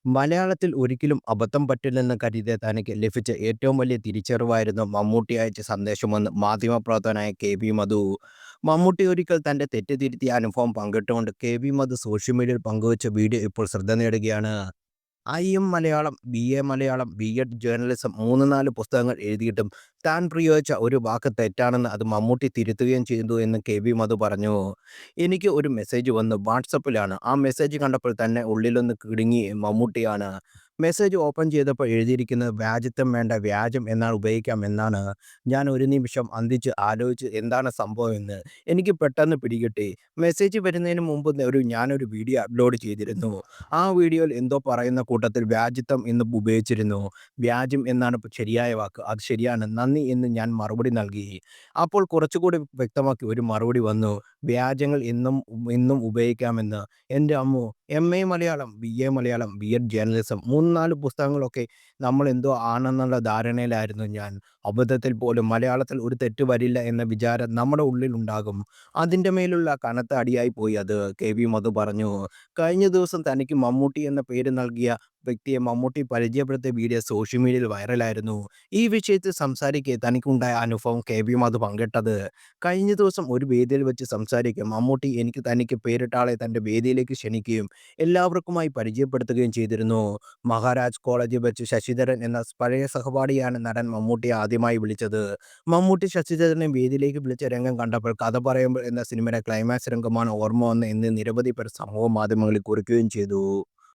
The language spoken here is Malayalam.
മലയാളത്തിൽ ഒരിക്കലും അബദ്ധം പറ്റില്ലെന്ന് കരുതിയ തനിക്ക് ലഭിച്ച ഏറ്റവും വലിയ തിരിച്ചറിവായിരുന്നു മമ്മൂട്ടി അയച്ച സന്ദേശമെന്ന് മാധ്യമപ്രവർത്തകനായ കെ.വി. മധു. മമ്മൂട്ടി ഒരിക്കൽ തന്റെ തെറ്റ് തിരുത്തിയ അനുഭവം പങ്കിട്ടുകൊണ്ട് കെ.വി. മധു സോഷ്യൽ മീഡിയയിൽ പങ്കുവച്ച വീഡിയോ ഇപ്പോൾ ശ്രദ്ധ നേടുകയാണ്. IM Malayalam, BA Malayalam, BEd journalism 3, 4 പുസ്തകങ്ങൾ എഴുതിയിട്ടും താൻ പ്രയോഗിച്ച ഒരു വാക്ക് തെറ്റാണെന്ന് അത് മമ്മൂട്ടി തിരുത്തുകയും ചെയ്തു എന്ന് കെ.വി. മധു പറഞ്ഞു. എനിക്ക് ഒരു മെസ്സേജ് വന്നു വാട്സപ്പിലാണ്. ആ മെസ്സേജ് കണ്ടപ്പോൾ തന്നെ ഉള്ളിലൊന്ന് കിടുങ്ങി മമ്മൂട്ടിയാണ്. മെസ്സേജ് ഓപ്പൺ ചെയ്തപ്പോൾ എഴുതിയിരിക്കുന്നത് വ്യാജത്വം വേണ്ട വ്യാജം എന്നാൽ ഉപയോഗിക്കാം എന്നാണ്. ഞാൻ ഒരു നിമിഷം അന്തിച്ച് ആലോചിച്ച് എന്താണ് സംഭവം എന്ന്. എനിക്ക് പെട്ടെന്ന് പിടികിട്ടി. മെസ്സേജ് വരുന്നതിന് മുമ്പ് ഞാനൊരു വീഡിയോ അപ്ലോഡ് ചെയ്തിരുന്നു. ആ വീഡിയോയിൽ എന്തോ പറയുന്ന കൂട്ടത്തിൽ വ്യാജിത്തം എന്ന് ഉപയോഗിച്ചിരുന്നു. വ്യാജം എന്നാണ് ശരിയായ വാക്ക്. അത് ശരിയാണ്. നന്ദി എന്ന് ഞാൻ മറുപടി നൽകി. അപ്പോൾ കുറച്ചുകൂടി വ്യക്തമാക്കി ഒരു മറുപടി വന്നു. വ്യാജങ്ങൾ എന്നും എന്നും ഉപയോഗിക്കാമെന്ന്. എൻ്റെ അമ്മോ! എം.എ മലയാളം, ബി.എ മലയാളം, ബി.എഡ് ജേർണലിസം 3, 4 പുസ്തകങ്ങളൊക്കെ നമ്മളെന്തോ ആണെന്നുള്ള ധാരണയിലായിരുന്നു ഞാൻ. അബദ്ധത്തിൽ പോലും മലയാളത്തിൽ ഒരു തെറ്റ് വരില്ല എന്ന വിചാരം നമ്മുടെ ഉള്ളിലുണ്ടാകും. അതിൻ്റെ മേലുള്ള കനത്ത അടിയായി പോയി അത്. കെ.വി. മധു പറഞ്ഞു. കഴിഞ്ഞ ദിവസം തനിക്ക് മമ്മൂട്ടി എന്ന പേര് നൽകിയ വ്യക്തിയെ മമ്മൂട്ടി പരിചയപ്പെടുത്തിയ വീഡിയോ സോഷ്യൽ മീഡിയയിൽ വൈറലായിരുന്നു. ഈ വിഷയത്തിൽ സംസാരിക്കെ തനിക്കുണ്ടായ അനുഭവം കെ.വി. മധു പങ്കിട്ടത്. കഴിഞ്ഞ ദിവസം ഒരു വേദിയിൽ വെച്ച് സംസാരിക്കെ മമ്മൂട്ടി തനിക്ക് പേരിട്ട ആളെ തൻ്റെ വേദിയിലേക്ക് ക്ഷണിക്കുകയും എല്ലാവർക്കുമായി പരിചയപ്പെടുത്തുകയും ചെയ്തിരുന്നു. മഹാരാജ് കോളേജിൽ വെച്ച് ശശിധരൻ എന്ന പഴയ സഹപാഠിയാണ് നടൻ മമ്മൂട്ടിയെ ആദ്യമായി വിളിച്ചത്. മമ്മൂട്ടി ശശിധരനെ വേദിയിലേക്ക് വിളിച്ച രംഗം കണ്ടപ്പോൾ കഥ പറയുമ്പോൾ എന്ന സിനിമയുടെ ക്ലൈമാക്സ് രംഗമാണ് ഓർമ്മ വന്നത് എന്ന് നിരവധി പേർ സമൂഹ മാധ്യമങ്ങളിൽ കുറിക്കുകയും ചെയ്തു.